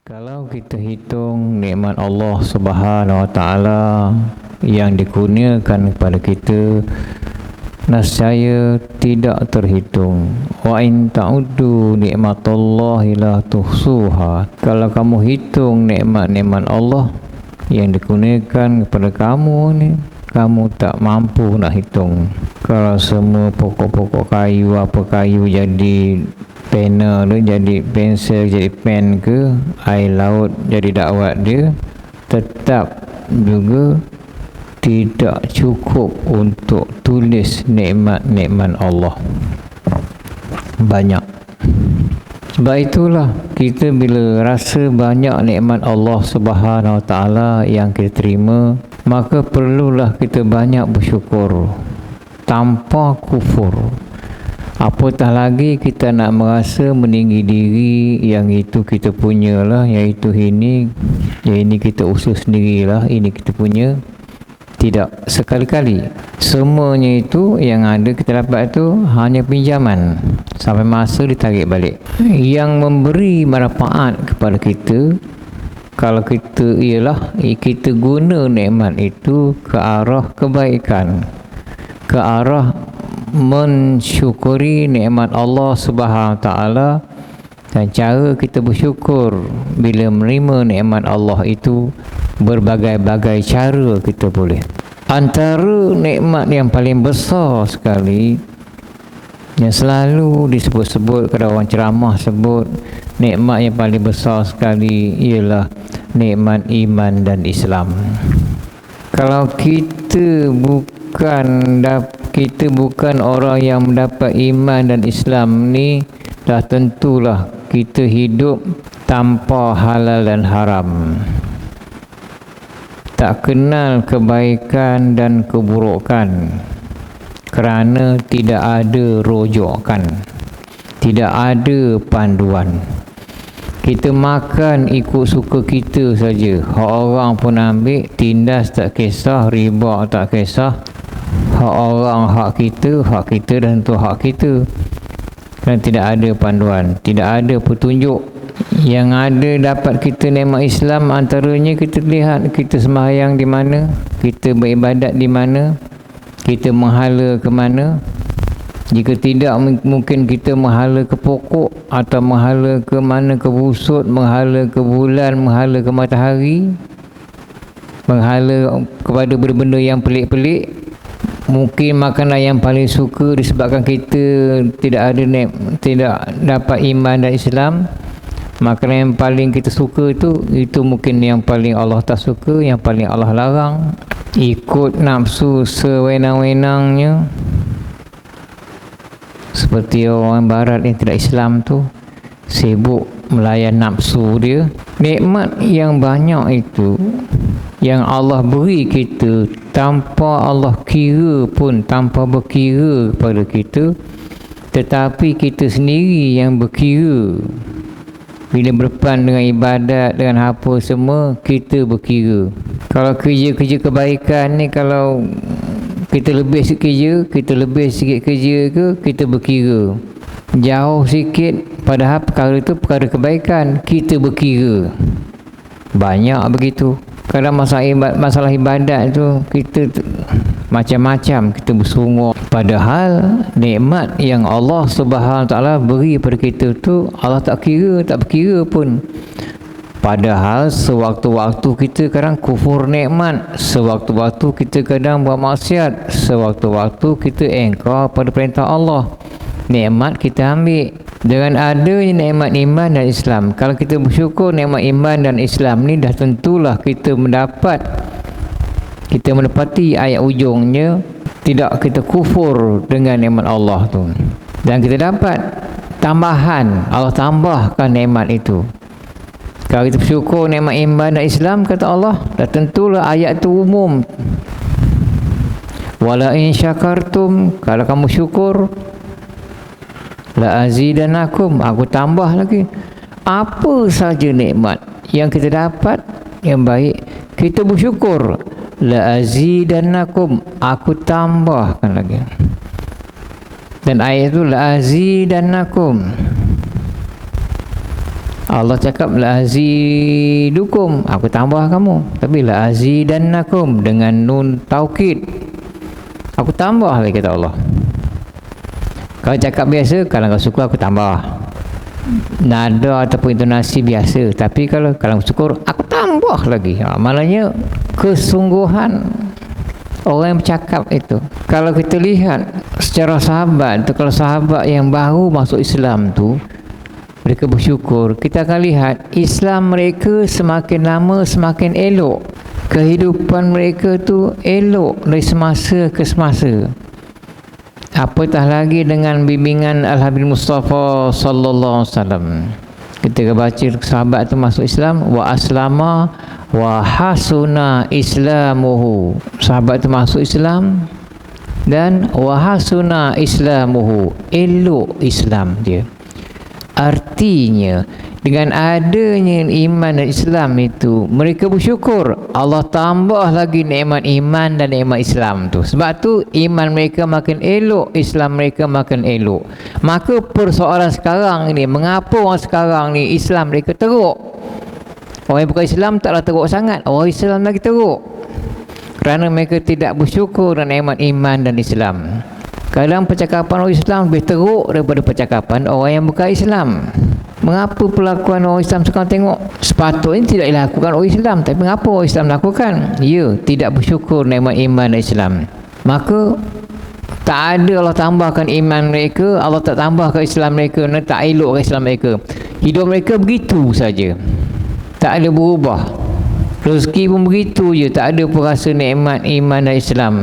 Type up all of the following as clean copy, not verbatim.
Kalau kita hitung nikmat Allah Subhanahu Wa Taala yang dikurniakan kepada kita, nescaya tidak terhitung. Wa in ta'uddu nikmatallahi la tuhsuha. Kalau kamu hitung nikmat-nikmat Allah yang dikurniakan kepada kamu ni, kamu tak mampu nak hitung. Kalau semua pokok-pokok kayu, apa kayu jadi pena tu, jadi pensel, jadi pen ke, air laut jadi dakwat dia, tetap juga tidak cukup untuk tulis nikmat-nikmat Allah. Banyak. Sebab itulah kita bila rasa banyak nikmat Allah Subhanahu Wa Taala yang kita terima, maka perlulah kita banyak bersyukur tanpa kufur. Apatah lagi kita nak merasa meninggi diri, yang itu kita punyalah, yang itu ini, yang ini kita usul sendirilah, ini kita punya. Tidak, sekali-kali semuanya itu yang ada kita dapat itu hanya pinjaman sampai masa ditarik balik. Yang memberi manfaat kepada kita, kalau kita ialah kita guna nikmat itu ke arah kebaikan, ke arah mensyukuri nikmat Allah Subhanahu Wa Taala. Dan cara kita bersyukur bila menerima nikmat Allah itu berbagai-bagai cara kita boleh. Antara nikmat yang paling besar sekali yang selalu disebut-sebut, kalau orang ceramah sebut nikmat yang paling besar sekali ialah nikmat iman dan Islam. Kalau kita bukan orang yang mendapat iman dan Islam ni, dah tentulah kita hidup tanpa halal dan haram, tak kenal kebaikan dan keburukan, kerana tidak ada rujukan, tidak ada panduan. Kita makan ikut suka kita saja. Hak orang pun ambil, tindas tak kisah, riba tak kisah. Hak orang hak kita dan tu hak kita. Dan tidak ada panduan, tidak ada petunjuk. Yang ada dapat kita nikmat Islam, antaranya kita lihat kita sembahyang di mana, kita beribadat di mana, kita menghala ke mana. Jika tidak, mungkin kita menghala ke pokok, atau menghala ke mana, ke busut, menghala ke bulan, menghala ke matahari, menghala kepada benda-benda yang pelik-pelik. Mungkin makanan yang paling suka disebabkan kita tidak dapat iman dan Islam. Makanan yang paling kita suka itu mungkin yang paling Allah tak suka, yang paling Allah larang. Ikut nafsu sewenang-wenangnya, seperti orang barat yang tidak Islam tu, sibuk melayan nafsu dia. Nikmat yang banyak itu yang Allah beri kita tanpa Allah kira pun, tanpa berkira kepada kita, tetapi kita sendiri yang berkira. Bila berdepan dengan ibadat, dengan apa semua, kita berkira. Kalau kerja-kerja kebaikan ni, kalau kita lebih sikit kerja ke, kita berkira. Jauh sikit, padahal perkara itu perkara kebaikan, kita berkira. Banyak begitu. Kadang masalah ibadat tu kita macam-macam, kita bersungguh. Padahal nikmat yang Allah Subhanahu Taala beri pada kita tu, Allah tak berkira pun. Padahal sewaktu-waktu kita kadang kufur nikmat, sewaktu-waktu kita kadang buat maksiat, sewaktu-waktu kita engkar pada perintah Allah. Nikmat kita ambil. Dengan adanya nikmat iman dan Islam, kalau kita bersyukur nikmat iman dan Islam ni, dah tentulah kita mendapati ayat ujungnya, tidak kita kufur dengan nikmat Allah tu. Dan kita dapat tambahan, Allah tambahkan nikmat itu. Kalau kita bersyukur nikmat iman dan Islam, kata Allah, dah tentulah ayat itu umum. Wala in syakartum, kalau kamu syukur, la azidanakum, aku tambah lagi. Apa saja nikmat yang kita dapat yang baik, kita bersyukur, la azidanakum, aku tambahkan lagi. Dan ayat itu la azidanakum, Allah cakap la azidukum, aku tambah kamu. Tapi la azidannakum dengan nun taukid, aku tambah lagi, kata Allah. Kalau cakap biasa, kalau kau suka aku tambah. Nada ataupun intonasi biasa. Tapi kalau syukur, aku tambah lagi. Maknanya kesungguhan orang yang bercakap itu. Kalau kita lihat secara sahabat tu, kalau sahabat yang baru masuk Islam tu, mereka bersyukur. Kita akan lihat Islam mereka semakin lama semakin elok. Kehidupan mereka tu elok dari semasa ke semasa. Apatah lagi dengan bimbingan Al-Habib Mustafa sallallahu alaihi wasallam. Kita baca sahabat tu masuk Islam, wa aslama wa hasuna islamuhu. Sahabat tu masuk Islam dan wa hasuna islamuhu, elok Islam dia. Artinya dengan adanya iman dan Islam itu, mereka bersyukur. Allah tambah lagi nikmat iman dan nikmat Islam tu. Sebab tu iman mereka makin elok, Islam mereka makin elok. Maka persoalan sekarang ni, mengapa orang sekarang ni Islam mereka teruk? Orang yang bukan Islam taklah teruk sangat, orang Islam lagi teruk. Kerana mereka tidak bersyukur dan nikmat iman dan Islam. Kadang percakapan orang Islam lebih teruk daripada percakapan orang yang bukan Islam. Mengapa perlakuan orang Islam sekarang tengok sepatutnya tidak dilakukan orang Islam, tapi mengapa orang Islam lakukan? Ya, tidak bersyukur nikmat iman dan Islam. Maka tak ada Allah tambahkan iman mereka, Allah tak tambahkan Islam mereka, tak elokkan Islam mereka. Hidup mereka begitu saja, tak ada berubah. Rezeki pun begitu je, tak ada pun rasa nikmat iman dan Islam.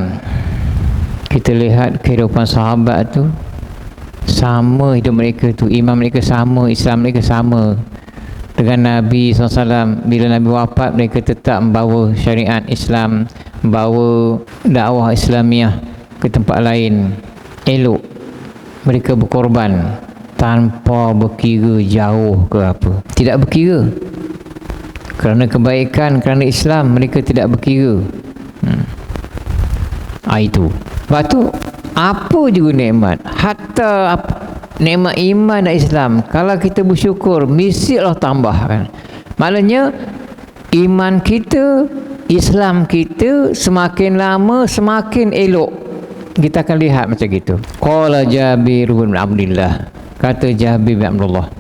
Kita lihat kehidupan sahabat tu, sama hidup mereka tu, iman mereka sama, Islam mereka sama dengan Nabi SAW. Bila Nabi wafat, mereka tetap membawa syariat Islam, membawa dakwah Islamiah ke tempat lain. Elok, mereka berkorban tanpa berkira jauh ke apa, tidak berkira. Kerana kebaikan, kerana Islam, mereka tidak berkira. Itu. Lepas tu, apa juga nikmat, hatta nikmat iman dan Islam, kalau kita bersyukur, mesti Allah tambahkan. Maknanya iman kita, Islam kita semakin lama semakin elok. Kita akan lihat macam gitu. Qala Jabir bin Abdullah, kata Jabir bin Abdullah,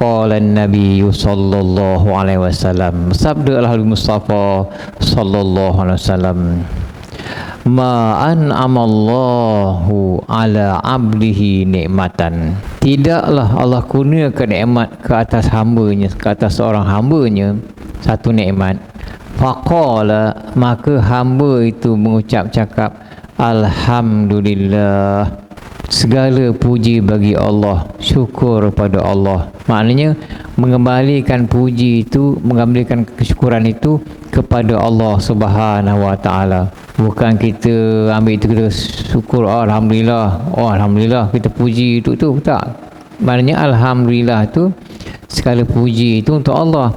qala Nabi sallallahu alaihi wasallam, sabda Al-Habib Mustafa sallallahu alaihi wasallam, ma an'amallahu ala abdihi nikmatan, tidaklah Allah kurniakan nikmat ke atas hambanya, ke atas seorang hambanya satu nikmat, faqala, maka hamba itu mengucap cakap alhamdulillah, segala puji bagi Allah, syukur pada Allah. Maknanya mengembalikan puji itu, mengembalikan kesyukuran itu kepada Allah Subhanahu wa taala. Bukan kita ambil itu, kita syukur, oh, alhamdulillah, oh alhamdulillah, kita puji itu tu, tak. Maknanya alhamdulillah tu, segala puji itu untuk Allah.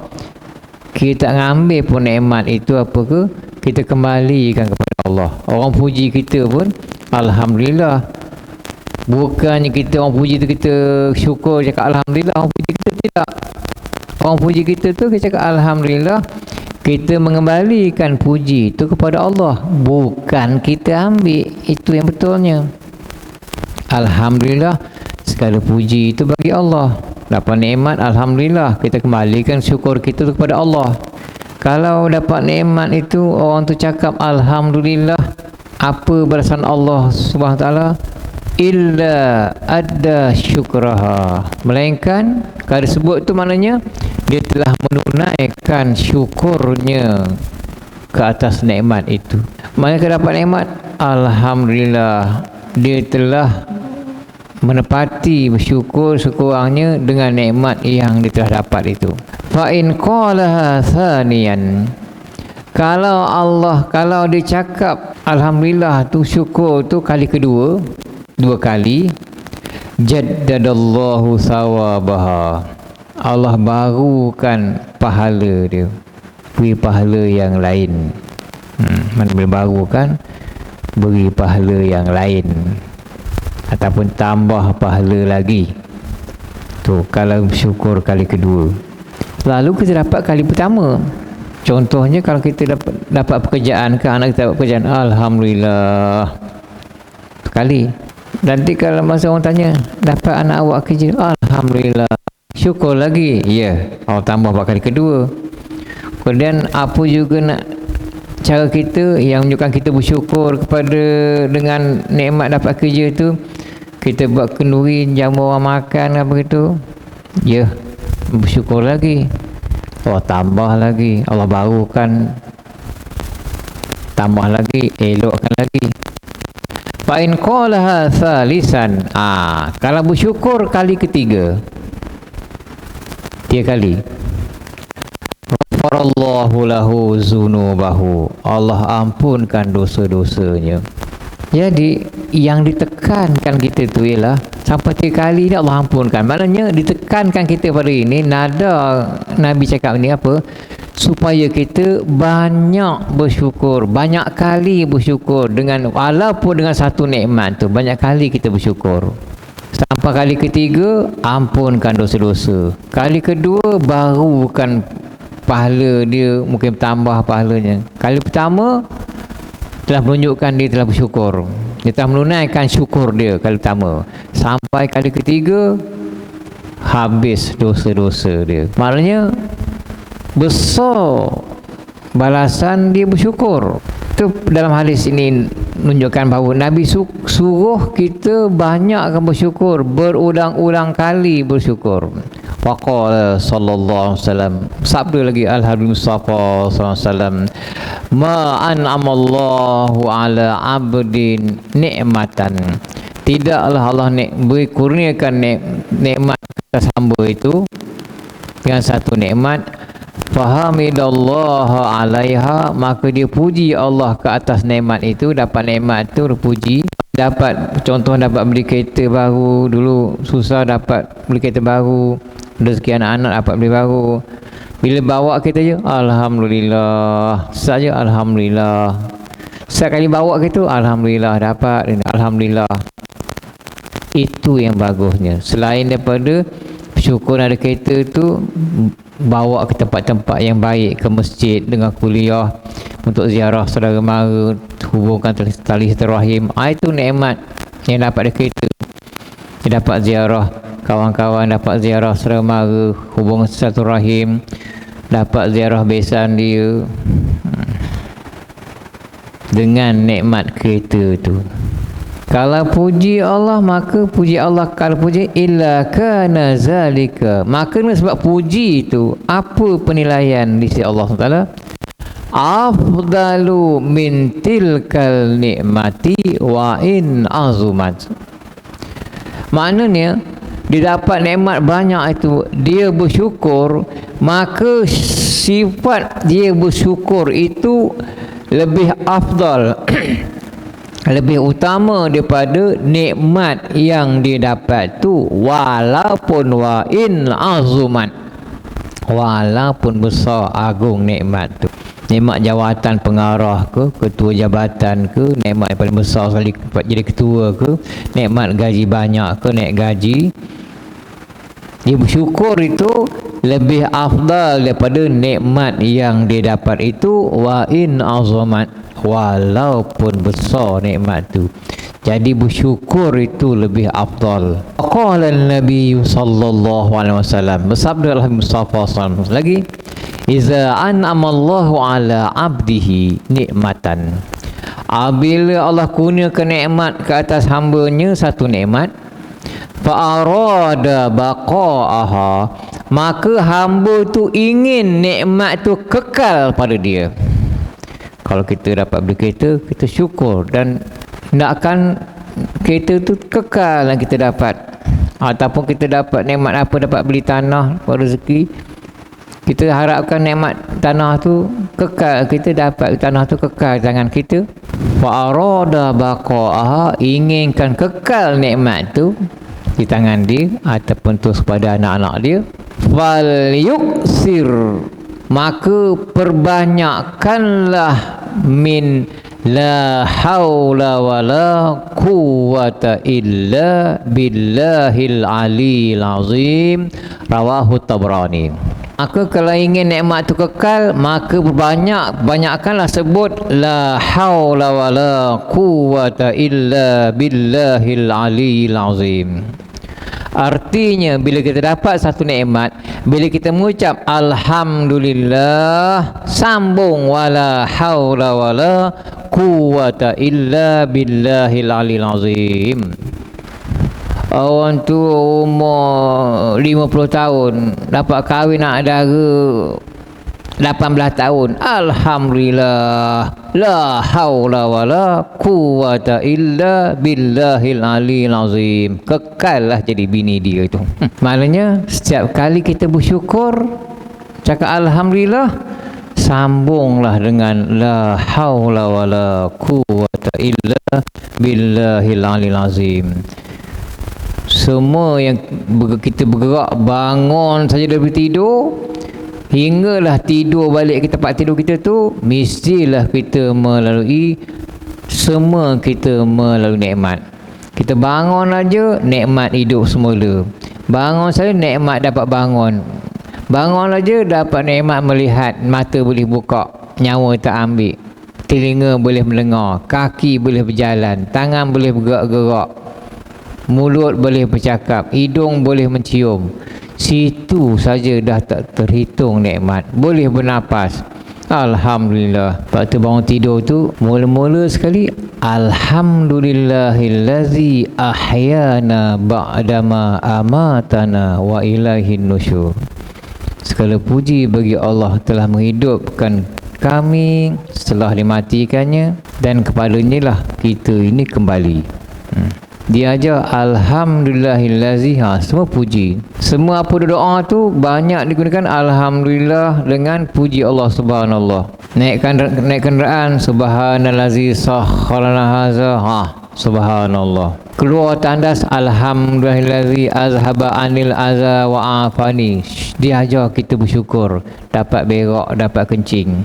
Kita ngambil pun nikmat itu apa ke, kita kembalikan kepada Allah. Orang puji kita pun alhamdulillah. Bukannya kita orang puji tu kita syukur cakap alhamdulillah, orang puji kita tidak. Orang puji kita tu kita cakap alhamdulillah, kita mengembalikan puji itu kepada Allah, bukan kita ambil. Itu yang betulnya. Alhamdulillah, segala puji itu bagi Allah. Dapat nikmat, alhamdulillah, kita kembalikan syukur kita itu kepada Allah. Kalau dapat nikmat itu orang tu cakap alhamdulillah, apa balasan Allah Subhanahu wa taala? Illa adda syukraha, melainkan kalau disebut tu maknanya dia telah menunaikan syukurnya ke atas nikmat itu. Maknanya dapat nikmat, alhamdulillah, dia telah menepati bersyukur sekurangnya dengan nikmat yang dia telah dapat itu. Fa in qalaha thaniyan, kalau dia cakap alhamdulillah tu, syukur tu kali kedua, dua kali, jaddadallahu sawabaha, Allah barukan pahala dia, beri pahala yang lain. Mana boleh barukan, beri pahala yang lain ataupun tambah pahala lagi tu kalau syukur kali kedua. Lalu kita dapat kali pertama. Contohnya kalau kita dapat pekerjaan ke, anak kita dapat pekerjaan, alhamdulillah sekali. Nanti kalau masa orang tanya, dapat anak awak kerja, alhamdulillah, syukur lagi, ya, Allah tambah buat kali kedua. Kemudian apa juga nak cara kita yang menunjukkan kita bersyukur kepada dengan nikmat dapat kerja tu, kita buat kenduri, jamu orang makan apa gitu, ya, bersyukur lagi, Allah tambah lagi, Allah barukan, tambah lagi, elokkan lagi. Fa in qalaha thalisan, kalau bersyukur kali ketiga, 3 kali, ghafarallahu lahu zunubahu, Allah ampunkan dosa-dosanya. Jadi yang ditekankan kita tu ialah sampai 3 kali ni Allah ampunkan. Maknanya ditekankan kita pada ini, nada Nabi cakap ni apa? Supaya kita banyak bersyukur, banyak kali bersyukur, dengan walaupun dengan satu nikmat tu, banyak kali kita bersyukur. Sampai kali ketiga, ampunkan dosa-dosa. Kali kedua, barukan pahala dia, mungkin tambah pahalanya. Kali pertama telah menunjukkan dia telah bersyukur, dia telah menunaikan syukur dia kali pertama. Sampai kali ketiga, habis dosa-dosa dia. Maknanya besar balasan dia bersyukur. Itu dalam hadis ini menunjukkan bahawa Nabi suruh kita banyakkan bersyukur, berulang-ulang kali bersyukur. Waqala sallallahu alaihi wasallam, sabda lagi Al-Habib Mustafa sallallahu alaihi wasallam, ma an'amallahu ala abdin ni'matan, tidaklah Allah beri kurniakan nikmat atas hamba itu dengan satu nikmat, fahamidallaha alaiha, maka dia puji Allah ke atas nikmat itu. Dapat nikmat itu puji, dapat contoh dapat beli kereta baru, dulu susah dapat beli kereta baru, rezeki anak-anak dapat beli baru, bila bawa kereta je alhamdulillah saja, alhamdulillah. Sekali bawa kereta alhamdulillah dapat, alhamdulillah. Itu yang bagusnya. Selain daripada syukur ada kereta tu, bawa ke tempat-tempat yang baik, ke masjid dengan kuliah, untuk ziarah saudara mara, hubungkan tali silaturahim. Itu nikmat yang dapat dari kereta. Dia dapat ziarah kawan-kawan, dapat ziarah saudara mara, hubungan silaturahim, dapat ziarah besan dia dengan nikmat kereta tu. Kalau puji Allah, maka puji Allah, kalau puji illa kana zalika, maka sebab puji itu apa penilaian di sisi Allah SWT, afdalu min tilkal nikmati wa in azumat. Maknanya dia dapat nikmat banyak itu, dia bersyukur, maka sifat dia bersyukur itu lebih afdal lebih utama daripada nikmat yang dia dapat tu, walaupun wa in azuman, walaupun besar agung nikmat tu. Nikmat jawatan pengarah ke, ketua jabatan ke, nikmat yang paling besar sekali jadi ketua ke, nikmat gaji banyak ke, naik gaji, dia bersyukur itu lebih afdal daripada nikmat yang dia dapat itu, wa in azuman, walaupun besar nikmat tu. Jadi bersyukur itu lebih afdal. Qala an-nabi sallallahu alaihi wasallam, bersabda Al-Mustafa sallallahu alaihi wasallam lagi, iza an'amallahu ala abdihi nikmatan, apabila Allah kurniakan nikmat ke atas hamba-Nya satu nikmat, fa arada baqa'aha, maka hamba tu ingin nikmat tu kekal pada dia. Kalau kita dapat beli kereta, kita syukur dan nakkan kereta tu kekal yang kita dapat. Ataupun kita dapat nikmat apa, dapat beli tanah, rezeki, kita harapkan nikmat tanah tu kekal, kita dapat tanah tu kekal tangan kita. Fa arada baqa'aha, inginkan kekal nikmat tu di tangan dia ataupun terus kepada anak-anak dia. Fal yuksir, maka perbanyakkanlah min la haula wala quwwata illa billahil aliyil azim, rawahu Tabrani. Maka kalau ingin nikmat tu kekal, maka banyakkanlah sebut la haula wala quwwata illa billahil aliyil azim. Artinya bila kita dapat satu nikmat, bila kita mengucap alhamdulillah, sambung wala haula wala quwwata illa billahil aliyil azim. Orang tu umur 50 tahun dapat kahwin anak dara 18 tahun, alhamdulillah, la haula wala quwwata illa billahil aliyil azim. Kekal lah jadi bini dia itu. Maknanya setiap kali kita bersyukur, cakap alhamdulillah, sambunglah dengan la haula wala quwwata illa billahil aliyil azim. Semua yang kita bergerak, bangun saja dari tidur hinggalah tidur balik ke tempat tidur kita tu, mestilah kita melalui nikmat. Kita bangun aja, nikmat hidup semula. Bangun saja nikmat dapat bangun. Bangun aja dapat nikmat melihat, mata boleh buka, nyawa tak ambil, telinga boleh mendengar, kaki boleh berjalan, tangan boleh bergerak-gerak, mulut boleh bercakap, hidung boleh mencium. Situ saja dah tak terhitung nikmat. Boleh bernapas, alhamdulillah. Lepas tu bangun tidur tu, mula-mula sekali alhamdulillahillazi ahyana ba'dama amatana wa ilaihin nusyur. Segala puji bagi Allah telah menghidupkan kami setelah dimatikannya, dan kepadanya lah kita ini kembali. Dia aja alhamdulillahillazi, semua puji. Semua apa doa tu banyak digunakan alhamdulillah dengan puji Allah subhanallah. Naik kenderaan, subhanallazi sahkharana hadza, subhanallah. Keluar tandas, alhamdulillahillazi azhaba anil adza wa afani. Dia ajar kita bersyukur, dapat berak, dapat kencing.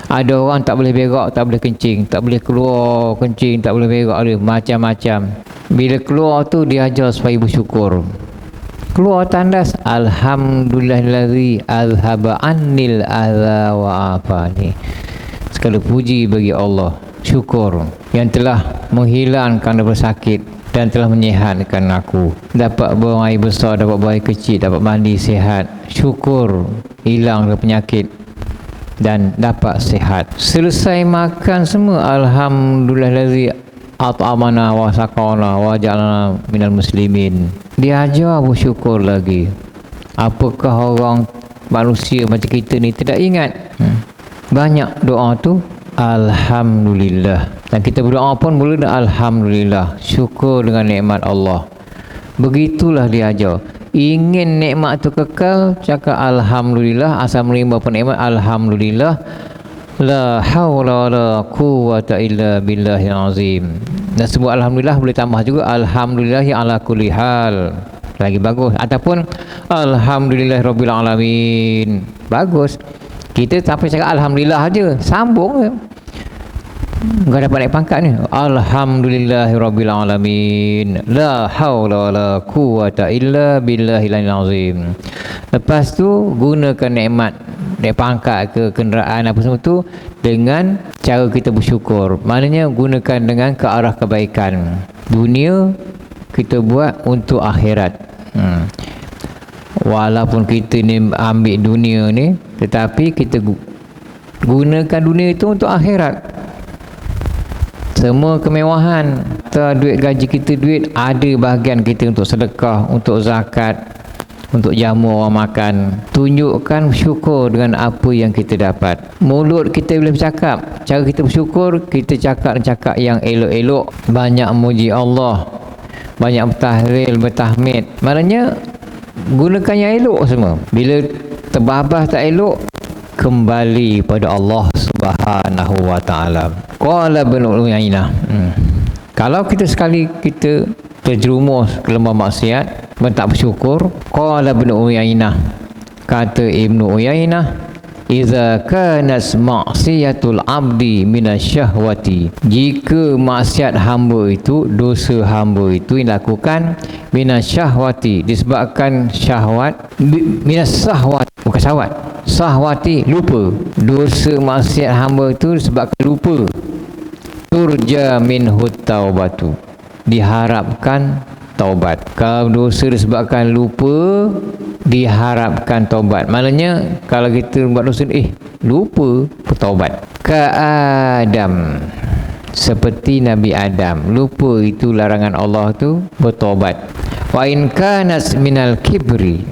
Ada orang tak boleh berak, tak boleh kencing, tak boleh keluar kencing, tak boleh berak, ada macam-macam. Bila keluar tu dia ajar supaya bersyukur. Keluar tandas, alhamdulillahillazi azhaba anil adza wa afani. Segala puji bagi Allah, syukur yang telah menghilangkan daripada sakit dan telah menyihatkan aku. Dapat buang air besar, dapat buang air kecil, dapat mandi sihat. Syukur hilang dari penyakit dan dapat sihat. Selesai makan semua, alhamdulillahillazi at'amana wa saqana wa ja'alna minal muslimin. Dia ajar bersyukur lagi. Apakah orang manusia macam kita ni tidak ingat? Banyak doa tu alhamdulillah. Dan kita berdoa pun mula dengan alhamdulillah, syukur dengan nikmat Allah. Begitulah dia ajar. Ingin nikmat tu kekal, cakap alhamdulillah. Asal menerima penikmat, alhamdulillah, la haula wala quwwata illa billahil azim. Dan sebut alhamdulillah boleh tambah juga alhamdulillahi ala kulli hal, lagi bagus. Ataupun alhamdulillahirabbil alamin, bagus. Kita sampai cakap alhamdulillah aja, sambung je, enggak dapat naik pangkat ni. Alhamdulillahirabbil alamin, la haula wala quwwata illa billahil azim. Lepas tu gunakan nikmat, naik pangkat ke kenderaan apa semua tu dengan cara kita bersyukur. Maknanya gunakan dengan ke arah kebaikan. Dunia kita buat untuk akhirat. Walaupun kita ni ambil dunia ni, tetapi kita gunakan dunia itu untuk akhirat. Semua kemewahan, duit gaji kita, duit ada bahagian kita untuk sedekah, untuk zakat, untuk jamu orang makan. Tunjukkan syukur dengan apa yang kita dapat. Mulut kita boleh bercakap, cara kita bersyukur, kita cakap yang elok-elok, banyak muji Allah, banyak bertahlil, bertahmid. Maknanya gunakan yang elok semua. Bila terbabas tak elok, kembali pada Allah Subhanahu wa taala. Qala Ibn Uyainah, kalau kita sekali kita terjerumus ke lembah maksiat, tak bersyukur, qala Ibn Uyainah, kata Ibn Uyainah, Iza kanas maksiatul abdi minasyahwati, jika maksiat hamba itu, dosa hamba itu dilakukan minasyahwati, disebabkan syahwat, minasyahwat, bukan syahwat, syahwati, lupa. Dosa maksiat hamba itu disebabkan lupa. Turja minhu taubatu, diharapkan taubat. Kalau dosa disebabkan lupa, diharapkan taubat. Maknanya kalau kita buat dosa lupa, bertaubat. Ka Adam, seperti Nabi Adam, lupa itu larangan Allah tu, bertaubat. Wa in kanas minal kibri,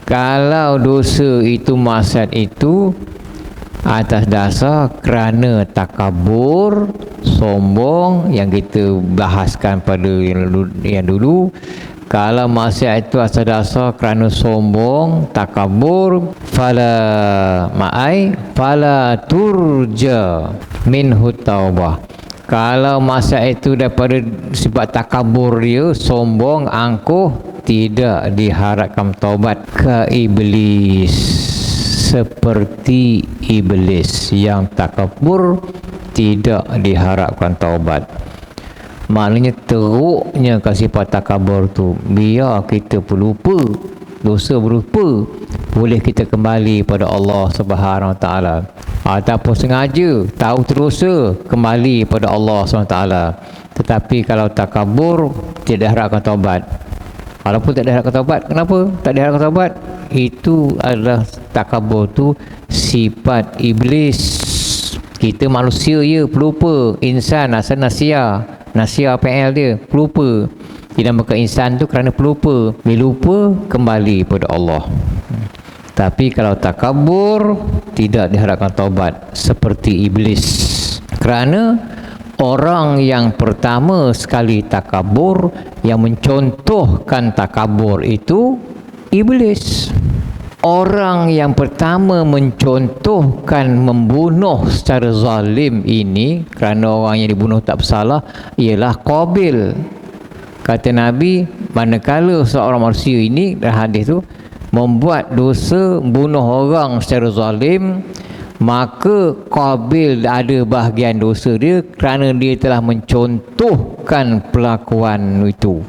kalau dosa itu, maksiat itu atas dasar kerana takabur, sombong, yang kita bahaskan pada yang dulu. Kalau maksiat itu atas dasar kerana sombong, takabur, fala turja minhu taubah. Kalau maksiat itu daripada sebab takabur dia, sombong, angkuh, tidak diharapkan taubat. Ka iblis, seperti iblis yang takabur, tidak diharapkan taubat. Maknanya teruknya sifat takabur tu, biar kita pelupa, dosa berupa, boleh kita kembali pada Allah Subhanahu Wa Taala. Ataupun sengaja tahu terdosa, kembali pada Allah Subhanahu Wa Taala. Tetapi kalau takabur, tidak diharapkan taubat. Walaupun tak diharapkan taubat, kenapa tak diharapkan taubat? Itu adalah takabur tu sifat iblis. Kita manusia ya, pelupa. Insan asal nasia PL dia, pelupa. Dinamakan insan tu kerana pelupa. Bila lupa, kembali pada Allah. Tapi kalau takabur, tidak diharapkan taubat, seperti iblis. Kerana orang yang pertama sekali takabur, yang mencontohkan takabur itu iblis. Orang yang pertama mencontohkan membunuh secara zalim ini, kerana orang yang dibunuh tak bersalah, ialah Qabil. Kata Nabi, manakala seorang manusia ini, dalam hadis tu, membuat dosa bunuh orang secara zalim, maka Qabil ada bahagian dosa dia kerana dia telah mencontohkan pelakuan itu.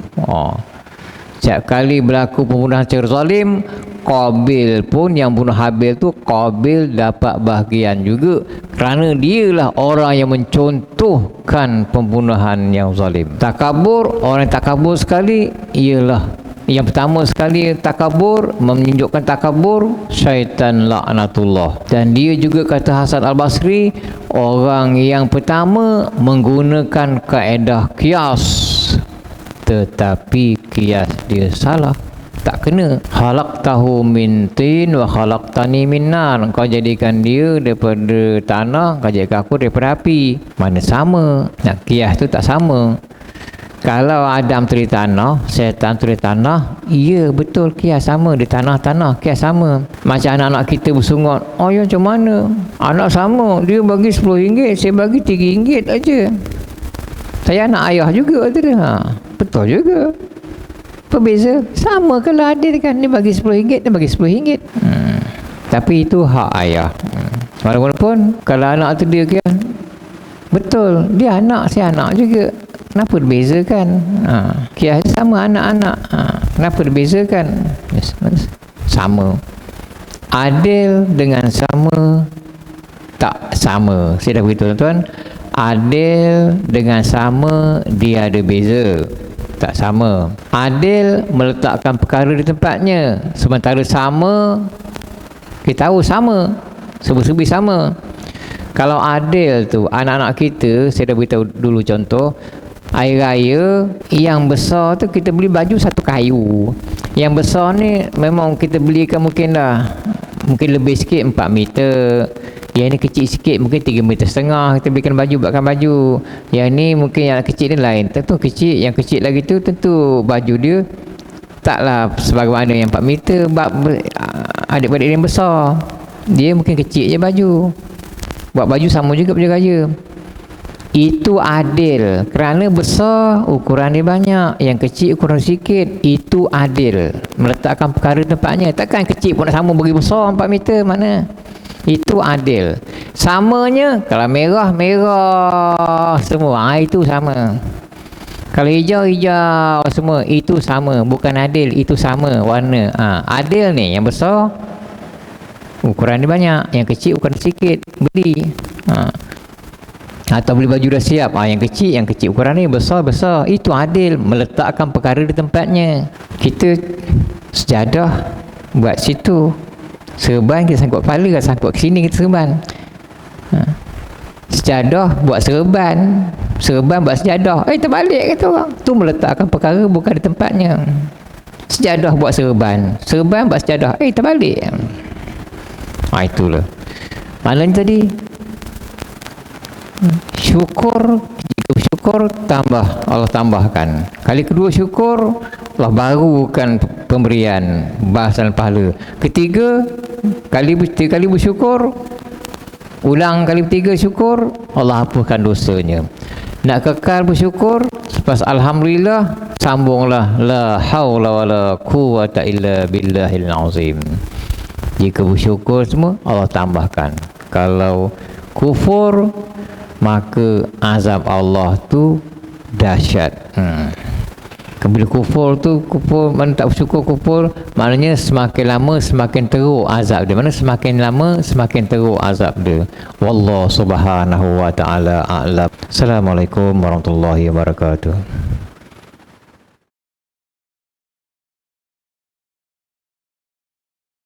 Setiap kali berlaku pembunuhan secara zalim, Qabil pun yang bunuh Habil tu, Qabil dapat bahagian juga kerana dialah orang yang mencontohkan pembunuhan yang zalim. Takabur, orang yang takabur sekali ialah yang pertama sekali takabur, menunjukkan takabur, syaitan laknatullah. Dan dia juga, kata Hasan Al-Basri, orang yang pertama menggunakan kaedah qiyas, tetapi qiyas dia salah, tak kena. Khalaqtahu min tin wa khalaqtani min nar, kau jadikan dia daripada tanah, kau jadikan aku daripada api. Mana sama? Nak qiyas tu tak sama. Kalau Adam tu di tanah, syaitan tu di tanah, iya betul, qiyas sama. Di tanah-tanah, qiyas sama. Macam anak-anak kita bersungut, oh ya macam mana? Anak sama, dia bagi RM10, saya bagi RM3 aja. Saya anak ayah juga tu dia. Betul juga. Apa beza? Sama kalau adil kan, dia bagi RM10, dia bagi RM10. Tapi itu hak ayah. Walaupun kalau anak tu dia kan, betul, dia anak, saya anak juga. Kenapa dibezakan? Qiyas sama anak-anak. Kenapa dibezakan? Yes, sama. Adil dengan sama tak sama. Saya dah beritahu tuan-tuan, adil dengan sama dia ada beza, tak sama. Adil meletakkan perkara di tempatnya, sementara sama kita tahu sama, serba-serbi sama. Kalau adil tu, anak-anak kita, saya dah beritahu dulu contoh, air raya yang besar tu kita beli baju satu kayu, yang besar ni memang kita belikan mungkin lebih sikit 4 meter, yang ni kecil sikit mungkin 3,5 meter kita belikan baju, buatkan baju. Yang ni mungkin yang kecil ni lain, tentu kecil, yang kecil lagi tu tentu baju dia taklah sebagaimana yang 4 meter. Adik-adik yang besar, dia mungkin kecil je baju, buat baju sama juga baju raya. Itu adil, kerana besar ukuran dia banyak, yang kecil ukuran sikit. Itu adil, meletakkan perkara tempatnya. Takkan kecil pun nak sama bagi besar 4 meter, mana Itu adil. Samanya kalau merah semua, itu sama. Kalau hijau semua, itu sama. Bukan adil, itu sama warna. Adil ni yang besar ukuran dia banyak, yang kecil ukuran sikit, beli. Atau beli baju dah siap, yang kecil ukuran ni, besar, itu adil, meletakkan perkara di tempatnya. Kita sejadah buat situ, serban kita sangkut kepala, sangkut ke sini kita serban. Sejadah buat serban buat sejadah, terbalik kata orang. Tu meletakkan perkara bukan di tempatnya. Sejadah buat serban buat sejadah, terbalik. Itulah maknanya tadi. Syukur, jika bersyukur tambah, Allah tambahkan. Kali kedua syukur, Allah barukan pemberian bahasan pahala. Ketiga kali bersyukur, ulang kali ketiga syukur, Allah hapuskan dosanya. Nak kekal bersyukur, lepas alhamdulillah, sambunglah la haula wala quwwata illa billahil azim. Jika bersyukur semua, Allah tambahkan. Kalau kufur, maka azab Allah tu dahsyat. Bila kufur mana tak bersyukur kufur, maknanya semakin lama semakin teruk azab dia. Mana semakin lama semakin teruk azab dia. Wallahu subhanahu wa ta'ala a'lam. Assalamualaikum warahmatullahi wabarakatuh.